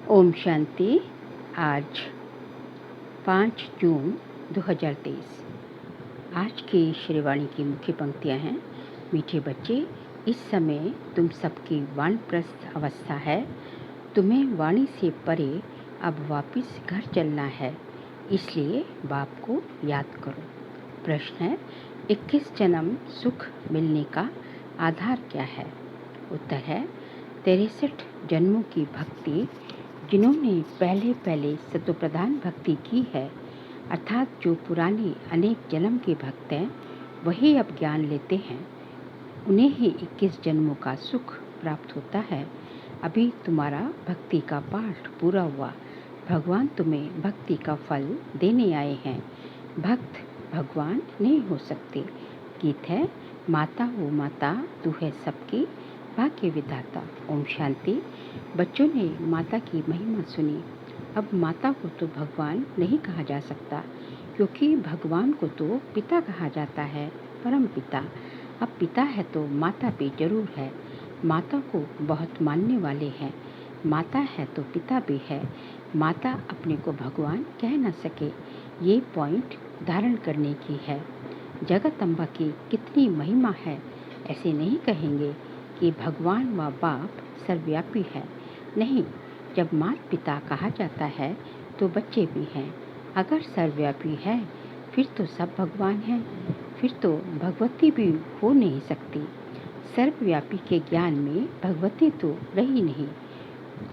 ओम शांति। आज 5 जून 2023। आज की श्रीवाणी की मुख्य पंक्तियाँ हैं। मीठे बच्चे, इस समय तुम सबकी वानप्रस्थ अवस्था है। तुम्हें वाणी से परे अब वापस घर चलना है, इसलिए बाप को याद करो। प्रश्न है, 21 जन्म सुख मिलने का आधार क्या है? उत्तर है 63 जन्मों की भक्ति। जिन्होंने पहले सतोप्रधान भक्ति की है, अर्थात जो पुराने अनेक जन्म के भक्त हैं, वही अब ज्ञान लेते हैं। उन्हें ही 21 जन्मों का सुख प्राप्त होता है। अभी तुम्हारा भक्ति का पाठ पूरा हुआ। भगवान तुम्हें भक्ति का फल देने आए हैं। भक्त भगवान नहीं हो सकते। गीत है, माता वो माता तू है सबकी भाग्य विधाता। ओम शांति। बच्चों ने माता की महिमा सुनी। अब माता को तो भगवान नहीं कहा जा सकता, क्योंकि भगवान को तो पिता कहा जाता है, परम पिता। अब पिता है तो माता भी जरूर है। माता को बहुत मानने वाले हैं। माता है तो पिता भी है। माता अपने को भगवान कह न सके, ये पॉइंट धारण करने की है। जगत अम्बा की कितनी महिमा है। ऐसे नहीं कहेंगे कि भगवान व बाप सर्वव्यापी है। नहीं, जब माता पिता कहा जाता है तो बच्चे भी हैं। अगर सर्वव्यापी है फिर तो सब भगवान हैं, फिर तो भगवती भी हो नहीं सकती। सर्वव्यापी के ज्ञान में भगवती तो रही नहीं।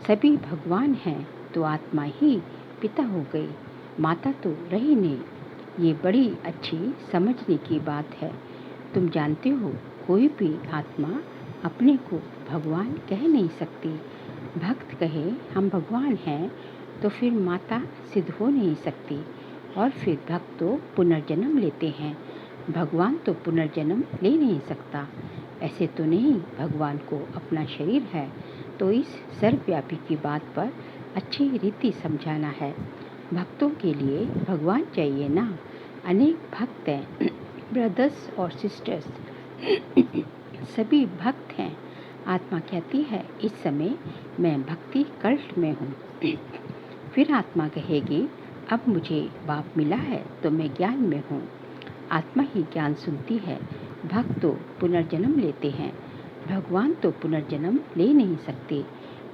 सभी भगवान हैं तो आत्मा ही पिता हो गई, माता तो रही नहीं। ये बड़ी अच्छी समझने की बात है। तुम जानते हो, कोई भी आत्मा अपने को भगवान कह नहीं सकती। भक्त कहे हम भगवान हैं तो फिर माता सिद्ध हो नहीं सकती, और फिर भक्त तो पुनर्जन्म लेते हैं। भगवान तो पुनर्जन्म ले नहीं सकता। ऐसे तो नहीं भगवान को अपना शरीर है। तो इस सर्वव्यापी की बात पर अच्छी रीति समझाना है। भक्तों के लिए भगवान चाहिए ना। अनेक भक्त हैं, ब्रदर्स और सिस्टर्स सभी भक्त हैं। आत्मा कहती है इस समय मैं भक्ति कल्ट में हूँ। फिर आत्मा कहेगी अब मुझे बाप मिला है तो मैं ज्ञान में हूँ। आत्मा ही ज्ञान सुनती है। भक्त तो पुनर्जन्म लेते हैं। भगवान तो पुनर्जन्म ले नहीं सकते।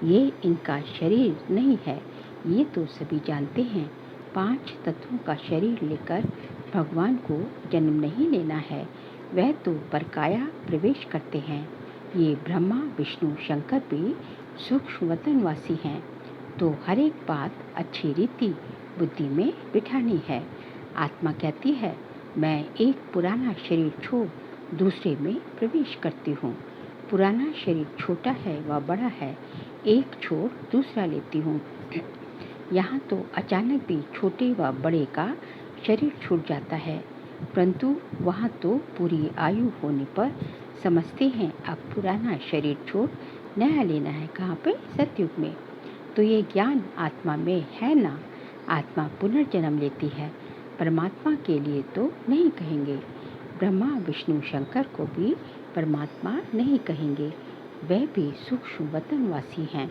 ये इनका शरीर नहीं है, ये तो सभी जानते हैं। 5 तत्वों का शरीर लेकर भगवान को जन्म नहीं लेना है। वह तो परकाया प्रवेश करते हैं। ये ब्रह्मा विष्णु शंकर भी सूक्ष्म वतनवासी हैं। तो हर एक बात अच्छी रीति बुद्धि में बिठानी है। आत्मा कहती है मैं एक पुराना शरीर छोड़ दूसरे में प्रवेश करती हूँ। पुराना शरीर छोटा है व बड़ा है, एक छोड़ दूसरा लेती हूँ। यहाँ तो अचानक भी छोटे व बड़े का शरीर छूट जाता है, परंतु वहाँ तो पूरी आयु होने पर समझते हैं अब पुराना शरीर छोड़ नया लेना है। कहाँ पे? सतयुग में। तो ये ज्ञान आत्मा में है ना। आत्मा पुनर्जन्म लेती है। परमात्मा के लिए तो नहीं कहेंगे। ब्रह्मा विष्णु शंकर को भी परमात्मा नहीं कहेंगे, वह भी सूक्ष्म वतनवासी हैं।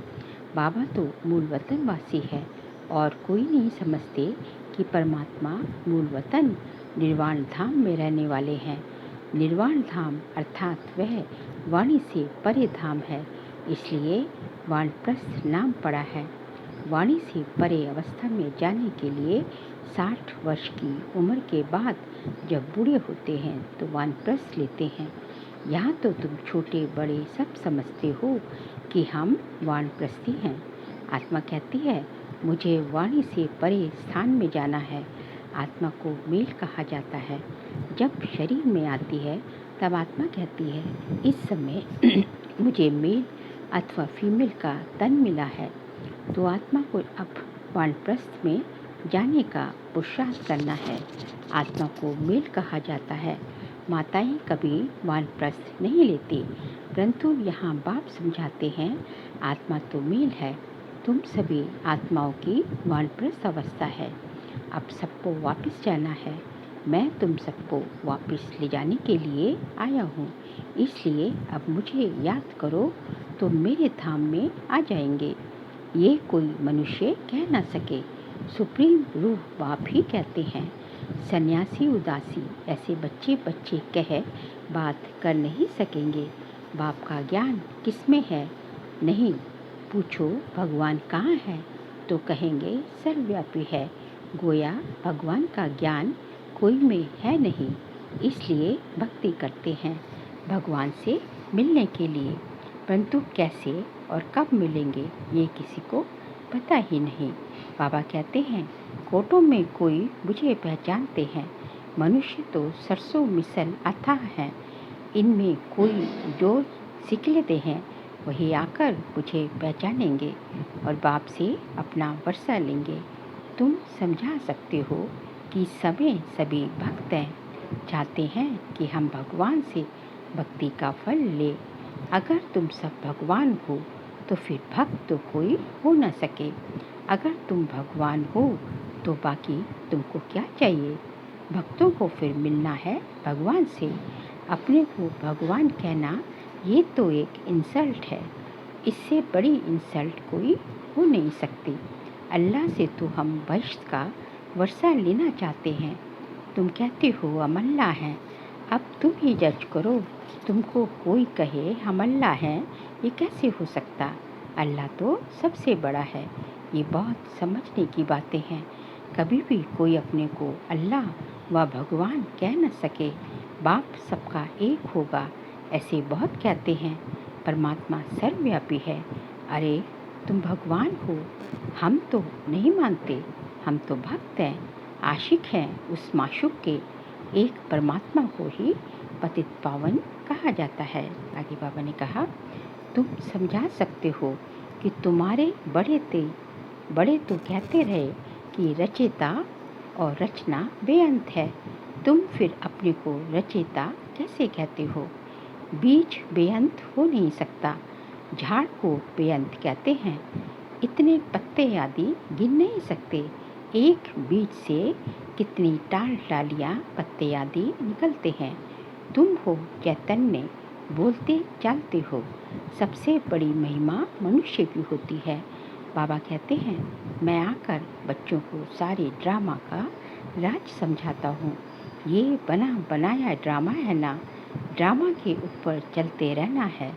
बाबा तो मूल वतनवासी है, और कोई नहीं समझते कि परमात्मा मूल वतन निर्वाण धाम में रहने वाले हैं। निर्वाण धाम अर्थात वह वाणी से परे धाम है, इसलिए वानप्रस्थ नाम पड़ा है। वाणी से परे अवस्था में जाने के लिए 60 वर्ष की उम्र के बाद जब बूढ़े होते हैं तो वानप्रस्थ लेते हैं। यहाँ तो तुम छोटे बड़े सब समझते हो कि हम वानप्रस्थी हैं। आत्मा कहती है मुझे वाणी से परे स्थान में जाना है। आत्मा को मेल कहा जाता है। जब शरीर में आती है तब आत्मा कहती है इस समय मुझे मेल अथवा फीमेल का तन मिला है। तो आत्मा को अब वानप्रस्थ में जाने का पुरुषार्थ करना है। आत्मा को मेल कहा जाता है। माताएं कभी वानप्रस्थ नहीं लेती, परंतु यहाँ बाप समझाते हैं आत्मा तो मेल है। तुम सभी आत्माओं की वानप्रस्थ अवस्था है। अब सबको वापस जाना है। मैं तुम सबको वापस ले जाने के लिए आया हूँ, इसलिए अब मुझे याद करो तो मेरे धाम में आ जाएंगे। ये कोई मनुष्य कह ना सके। सुप्रीम रूह बाप ही कहते हैं। सन्यासी उदासी ऐसे बच्चे बच्चे कह बात कर नहीं सकेंगे। बाप का ज्ञान किसमें है? नहीं। पूछो भगवान कहाँ है तो कहेंगे सर्वव्यापी है। गोया भगवान का ज्ञान कोई में है नहीं, इसलिए भक्ति करते हैं भगवान से मिलने के लिए, परंतु कैसे और कब मिलेंगे ये किसी को पता ही नहीं। बाबा कहते हैं कोटों में कोई मुझे पहचानते हैं। मनुष्य तो सरसों मिसल अथाह हैं, इनमें कोई जो सिकलते हैं वही आकर मुझे पहचानेंगे और बाप से अपना वर्षा लेंगे। तुम समझा सकते हो कि सभी भक्त हैं, चाहते हैं कि हम भगवान से भक्ति का फल ले। अगर तुम सब भगवान हो तो फिर भक्त तो कोई हो न सके। अगर तुम भगवान हो तो बाकी तुमको क्या चाहिए? भक्तों को फिर मिलना है भगवान से। अपने को भगवान कहना ये तो एक इंसल्ट है। इससे बड़ी इंसल्ट कोई हो नहीं सकती। अल्लाह से तो हम बख्शिश का वर्षा लेना चाहते हैं। तुम कहते हो हम अल्लाह हैं। अब तुम ही जज करो। तुमको कोई कहे हम अल्लाह हैं, ये कैसे हो सकता? अल्लाह तो सबसे बड़ा है। ये बहुत समझने की बातें हैं। कभी भी कोई अपने को अल्लाह व भगवान कह न सके। बाप सबका एक होगा ऐसे बहुत कहते हैं। परमात्मा सर्वव्यापी है। अरे तुम भगवान हो, हम तो नहीं मानते। हम तो भक्त हैं, आशिक हैं उस माशूक के। एक परमात्मा को ही पतित पावन कहा जाता है। आगे बाबा ने कहा तुम समझा सकते हो कि तुम्हारे बड़े तो कहते रहे कि रचयिता और रचना बेअंत है। तुम फिर अपने को रचयिता कैसे कहते हो? बीज बेअंत हो नहीं सकता। झाड़ को बेअंत कहते हैं। इतने पत्ते आदि गिन नहीं सकते। एक बीज से कितनी डालियाँ पत्ते आदि निकलते हैं। तुम हो चैतन्य, बोलते चालते हो। सबसे बड़ी महिमा मनुष्य की होती है। बाबा कहते हैं मैं आकर बच्चों को सारे ड्रामा का राज समझाता हूँ। ये बना बनाया ड्रामा है ना, ड्रामा के ऊपर चलते रहना है।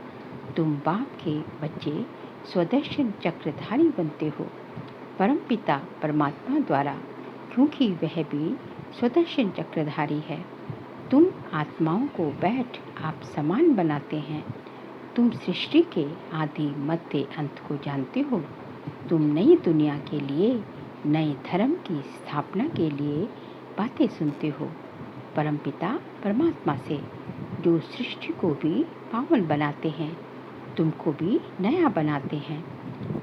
तुम बाप के बच्चे स्वदर्शन चक्रधारी बनते हो परमपिता परमात्मा द्वारा, क्योंकि वह भी स्वदर्शन चक्रधारी है। तुम आत्माओं को बैठ आप समान बनाते हैं। तुम सृष्टि के आदि मध्य अंत को जानते हो। तुम नई दुनिया के लिए, नए धर्म की स्थापना के लिए बातें सुनते हो परमपिता परमात्मा से, जो सृष्टि को भी पावन बनाते हैं, तुमको भी नया बनाते हैं।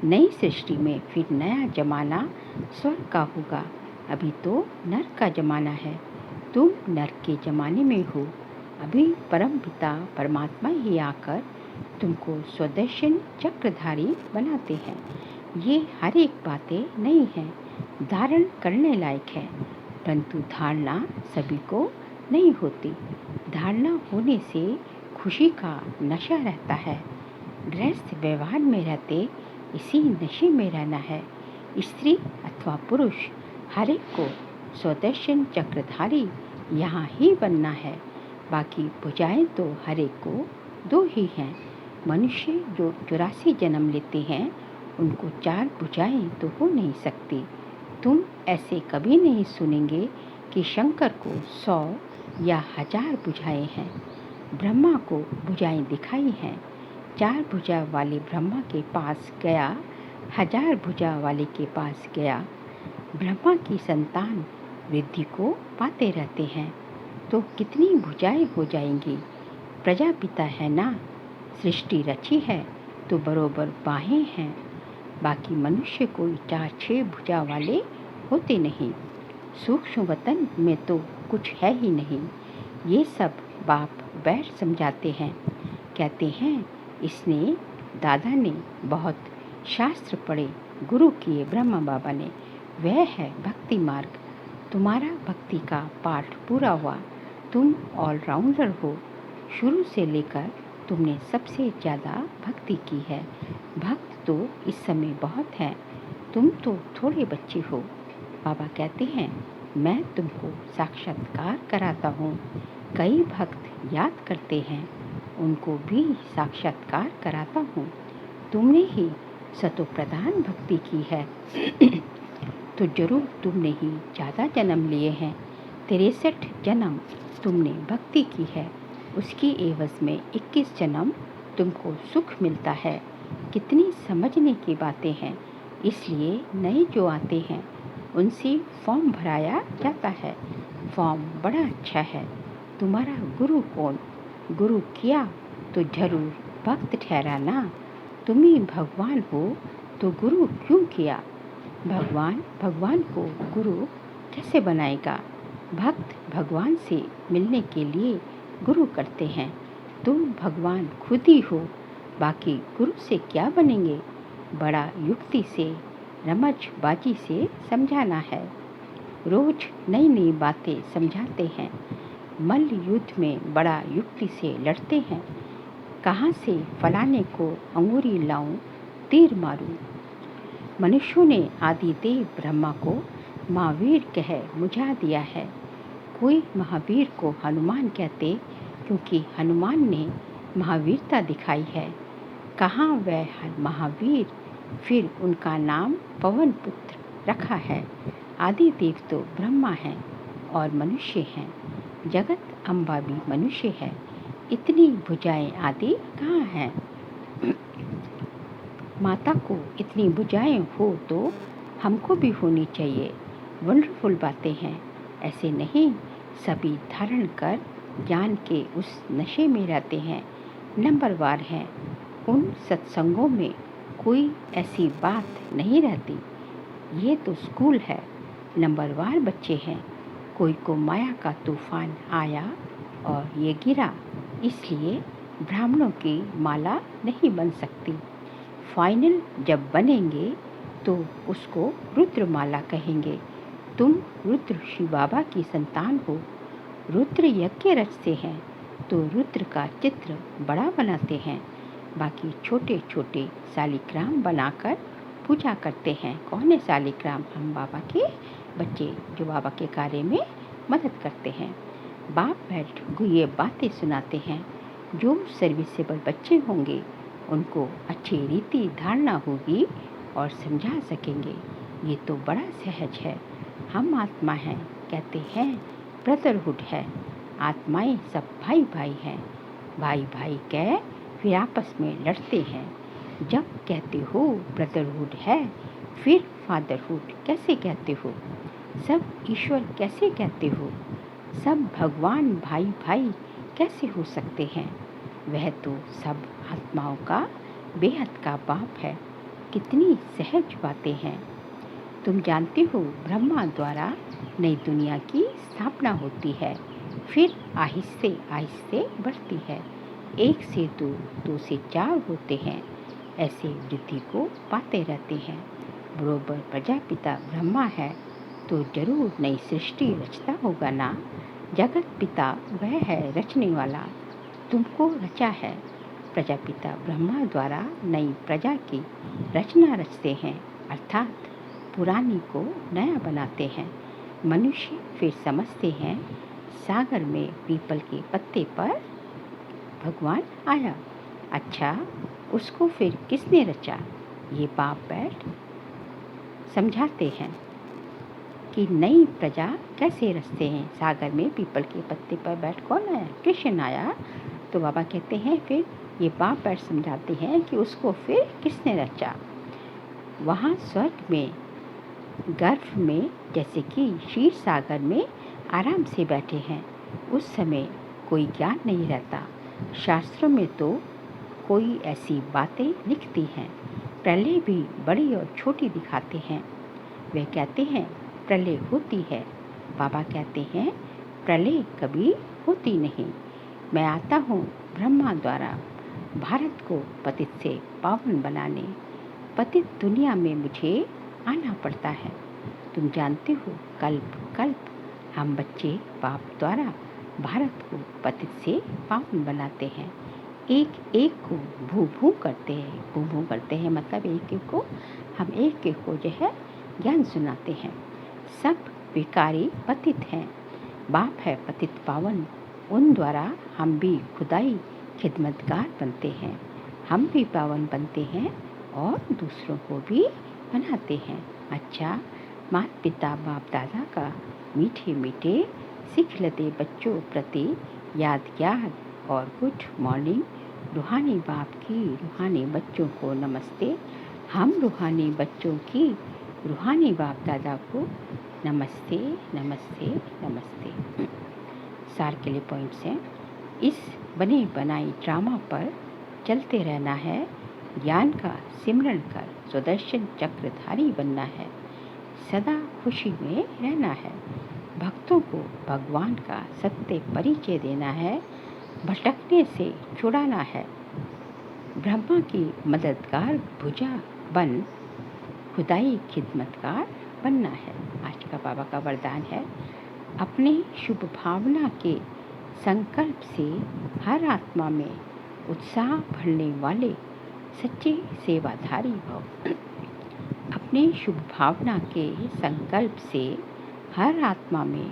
नई सृष्टि में फिर नया जमाना स्वर्ग का होगा। अभी तो नर्क का जमाना है। तुम नर्क के जमाने में हो। अभी परमपिता परमात्मा ही आकर तुमको स्वदर्शन चक्रधारी बनाते हैं। ये हर एक बातें नहीं हैं, धारण करने लायक है, परंतु धारणा सभी को नहीं होती। धारणा होने से खुशी का नशा रहता है। गृहस्थ व्यवहार में रहते इसी नशे में रहना है। स्त्री अथवा पुरुष हर एक को स्वदर्शन चक्रधारी यहाँ ही बनना है। बाकी भुजाएं तो हर एक को दो ही हैं। मनुष्य जो 84 जन्म लेते हैं उनको 4 भुजाएं तो हो नहीं सकती। तुम ऐसे कभी नहीं सुनेंगे कि शंकर को 100 या 1000 भुजाएं हैं। ब्रह्मा को भुजाएं दिखाई हैं। 4 भुजा वाले ब्रह्मा के पास गया, 1000 भुजा वाले के पास गया। ब्रह्मा की संतान वृद्धि को पाते रहते हैं तो कितनी भुजाएं हो जाएंगी। प्रजापिता है ना, सृष्टि रची है तो बरोबर बाहें हैं। बाकी मनुष्य कोई 4-6 भुजा वाले होते नहीं। सूक्ष्म वतन में तो कुछ है ही नहीं। ये सब बाप बैठ समझाते हैं। कहते हैं इसने दादा ने बहुत शास्त्र पढ़े, गुरु किए ब्रह्मा बाबा ने, वह है भक्ति मार्ग। तुम्हारा भक्ति का पाठ पूरा हुआ। तुम ऑलराउंडर हो। शुरू से लेकर तुमने सबसे ज़्यादा भक्ति की है। भक्त तो इस समय बहुत हैं, तुम तो थोड़े बच्चे हो। बाबा कहते हैं, मैं तुमको साक्षात्कार कराता हूँ। कई भक्त याद करते हैं, उनको भी साक्षात्कार कराता हूँ। तुमने ही सतो प्रधान भक्ति की है तो जरूर तुमने ही ज़्यादा जन्म लिए हैं। 63 जन्म तुमने भक्ति की है, उसकी एवज में 21 जन्म तुमको सुख मिलता है। कितनी समझने की बातें हैं, इसलिए नए जो आते हैं उनसे फॉर्म भराया जाता है। फॉर्म बड़ा अच्छा है। तुम्हारा गुरु कौन? गुरु किया तो जरूर भक्त ठहराना। तुम ही भगवान हो तो गुरु क्यों किया? भगवान को गुरु कैसे बनाएगा? भक्त भगवान से मिलने के लिए गुरु करते हैं। तुम भगवान खुद ही हो, बाकी गुरु से क्या बनेंगे? बड़ा युक्ति से, रमजबाजी से समझाना है। रोज नई नई बातें समझाते हैं। मल्ल युद्ध में बड़ा युक्ति से लड़ते हैं। कहाँ से फलाने को अंगूरी लाऊं, तीर मारूं। मनुष्यों ने आदिदेव ब्रह्मा को महावीर कह मुझा दिया है। कोई महावीर को हनुमान कहते, क्योंकि हनुमान ने महावीरता दिखाई है। कहाँ वह महावीर? फिर उनका नाम पवन पुत्र रखा है। आदिदेव तो ब्रह्मा हैं और मनुष्य हैं। जगत अम्बा भी मनुष्य है। इतनी भुजाएं आदि कहाँ हैं? माता को इतनी भुजाएं हो तो हमको भी होनी चाहिए। वंडरफुल बातें हैं। ऐसे नहीं सभी धारण कर ज्ञान के उस नशे में रहते हैं। नंबरवार हैं। उन सत्संगों में कोई ऐसी बात नहीं रहती। ये तो स्कूल है। नंबरवार बच्चे हैं। कोई को माया का तूफान आया और ये गिरा, इसलिए ब्राह्मणों की माला नहीं बन सकती। फाइनल जब बनेंगे तो उसको रुद्रमाला कहेंगे। तुम रुद्र शिव बाबा की संतान हो। रुद्र यज्ञ रचते हैं तो रुद्र का चित्र बड़ा बनाते हैं। बाकी छोटे छोटे शालिग्राम बनाकर पूजा करते हैं। कौन है शालिग्राम? हम बाबा के बच्चे जो बाबा के कार्य में मदद करते हैं। बाप बैठ ये बातें सुनाते हैं। जो सर्विसेबल बच्चे होंगे उनको अच्छी रीति धारणा होगी और समझा सकेंगे। ये तो बड़ा सहज है। हम आत्मा हैं, कहते हैं ब्रदरहुड है। आत्माएं सब भाई भाई हैं। भाई भाई कह फिर आपस में लड़ते हैं। जब कहते हो ब्रदरहुड है, फिर फादरहुड कैसे कहते हो? सब ईश्वर कैसे कहते हो? सब भगवान भाई भाई कैसे हो सकते हैं? वह तो सब आत्माओं का बेहद का बाप है। कितनी सहज बातें हैं। तुम जानते हो ब्रह्मा द्वारा नई दुनिया की स्थापना होती है, फिर आहिस्ते आहिस्ते बढ़ती है। 1 से 2, 2 से 4 होते हैं। ऐसे वृद्धि को पाते रहते हैं। बरोबर प्रजापिता ब्रह्मा है तो जरूर नई सृष्टि रचता होगा ना। जगत पिता वह है रचने वाला, तुमको रचा है। प्रजापिता ब्रह्मा द्वारा नई प्रजा की रचना रचते हैं, अर्थात पुरानी को नया बनाते हैं। मनुष्य फिर समझते हैं सागर में पीपल के पत्ते पर भगवान आया। अच्छा, उसको फिर किसने रचा? ये बाप बैठ समझाते हैं कि नई प्रजा कैसे रचते हैं। सागर में पीपल के पत्ते पर बैठ कौन आया? कृष्ण आया। तो बाबा कहते हैं फिर ये बाप बैठ समझाते हैं कि उसको फिर किसने रचा। वहाँ स्वर्ग में गर्भ में जैसे कि क्षीर सागर में आराम से बैठे हैं। उस समय कोई ज्ञान नहीं रहता। शास्त्रों में तो कोई ऐसी बातें लिखती हैं। प्रलय भी बड़ी और छोटी दिखाते हैं। वे कहते हैं प्रलय होती है। बाबा कहते हैं प्रलय कभी होती नहीं। मैं आता हूँ ब्रह्मा द्वारा भारत को पतित से पावन बनाने। पतित दुनिया में मुझे आना पड़ता है। तुम जानते हो कल्प कल्प हम बच्चे बाप द्वारा भारत को पतित से पावन बनाते हैं। एक एक को भू भू करते हैं। भू भू करते हैं मतलब एक एक को हम एक एक को जो है ज्ञान सुनाते हैं। सब भिखारी पतित हैं, बाप है पतित पावन, उन द्वारा हम भी खुदाई खिदमतगार बनते हैं। हम भी पावन बनते हैं और दूसरों को भी बनाते हैं। अच्छा, माता पिता बाप दादा का मीठे मीठे सीख लेते बच्चों प्रति याद और गुड मॉर्निंग। रूहानी बाप की रूहानी बच्चों को नमस्ते। हम रूहानी बच्चों की रूहानी बाप दादा को नमस्ते नमस्ते नमस्ते। सार के लिए पॉइंट्स हैं। इस बने बनाई ड्रामा पर चलते रहना है, ज्ञान का सिमरन कर सुदर्शन चक्रधारी बनना है, सदा खुशी में रहना है, भक्तों को भगवान का सत्य परिचय देना है, भटकने से छुड़ाना है, ब्रह्मा की मददगार भुजा बन खुदाई खिदमतगार बनना है। आज का बाबा का वरदान है, अपने शुभ भावना के संकल्प से हर आत्मा में उत्साह भरने वाले सच्चे सेवाधारी भव। अपने शुभ भावना के संकल्प से हर आत्मा में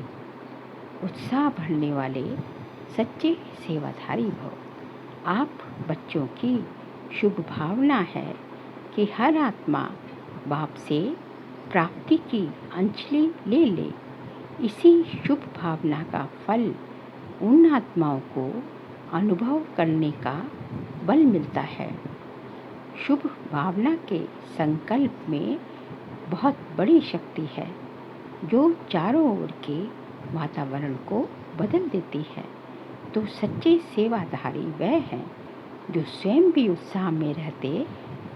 उत्साह भरने वाले सच्चे सेवाधारी भव। आप बच्चों की शुभ भावना है कि हर आत्मा बाप से प्राप्ति की अंजलि ले ले। इसी शुभ भावना का फल उन आत्माओं को अनुभव करने का बल मिलता है। शुभ भावना के संकल्प में बहुत बड़ी शक्ति है जो चारों ओर के वातावरण को बदल देती है। तो सच्चे सेवाधारी वह हैं जो स्वयं भी उत्साह में रहते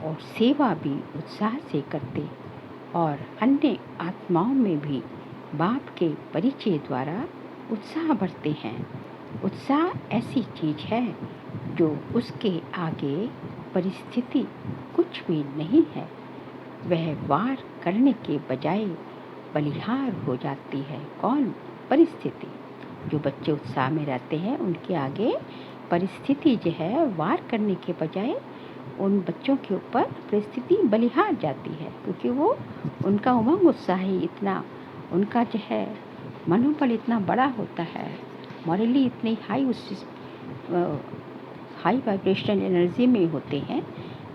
और सेवा भी उत्साह से करते और अन्य आत्माओं में भी बाप के परिचय द्वारा उत्साह भरते हैं। उत्साह ऐसी चीज है जो उसके आगे परिस्थिति कुछ भी नहीं है। वह वार करने के बजाय बलिहार हो जाती है। कौन? परिस्थिति। जो बच्चे उत्साह में रहते हैं उनके आगे परिस्थिति जो है वार करने के बजाय उन बच्चों के ऊपर परिस्थिति बलिहार जाती है, क्योंकि वो उनका उमंग उत्साह ही इतना, उनका जो है मनोबल इतना बड़ा होता है, मॉरली इतनी हाई वाइब्रेशनल एनर्जी में होते हैं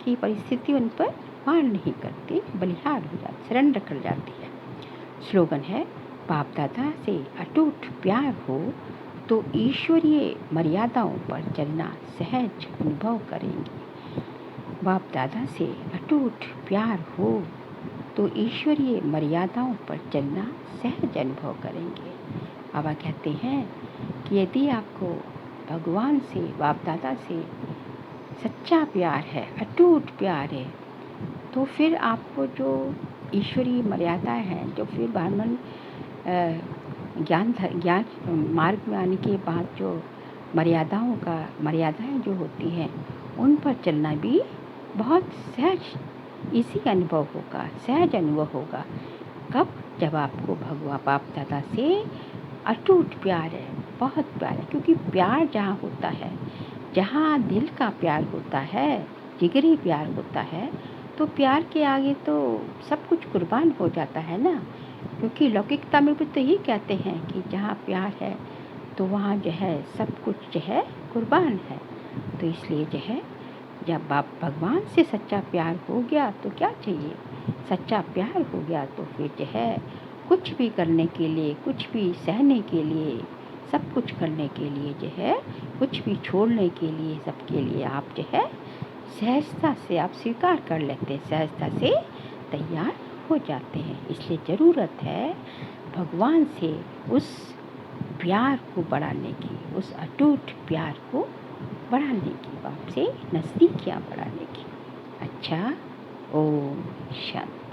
कि परिस्थिति उन पर वार नहीं करती, बलिहार हो जाती, सरेंडर कर जाती है। स्लोगन है, बाप दादा से अटूट प्यार हो तो ईश्वरीय मर्यादाओं पर चलना सहज अनुभव करेंगे। बाप दादा से अटूट प्यार हो तो ईश्वरीय मर्यादाओं पर चलना सहज अनुभव करेंगे। बाबा कहते हैं कि यदि आपको भगवान से, बाप दादा से सच्चा प्यार है, अटूट प्यार है, तो फिर आपको जो ईश्वरीय मर्यादाएं हैं, जो फिर ब्राह्मण ज्ञान मार्ग में आने के बाद जो मर्यादाएं जो होती हैं उन पर चलना भी बहुत सहज इसी अनुभव होगा, सहज अनुभव होगा। कब? जब आपको भगवान बाप दादा से अटूट प्यार है, बहुत प्यार है। क्योंकि प्यार जहाँ होता है, जहाँ दिल का प्यार होता है, जिगरी प्यार होता है, तो प्यार के आगे तो सब कुछ कुर्बान हो जाता है ना। क्योंकि लौकिकता में भी तो यही कहते हैं कि जहाँ प्यार है तो वहाँ जो है सब कुछ जो है कुर्बान है। तो इसलिए जो है जब बाप भगवान से सच्चा प्यार हो गया तो क्या चाहिए? सच्चा प्यार हो गया तो फिर जो है कुछ भी करने के लिए, कुछ भी सहने के लिए, सब कुछ करने के लिए जो है, कुछ भी छोड़ने के लिए, सबके लिए आप जो है सहजता से आप स्वीकार कर लेते हैं, सहजता से तैयार हो जाते हैं। इसलिए ज़रूरत है भगवान से उस प्यार को बढ़ाने की, उस अटूट प्यार को बढ़ाने की, बाप से नज़दीकियाँ बढ़ाने की। अच्छा, ओम शांति।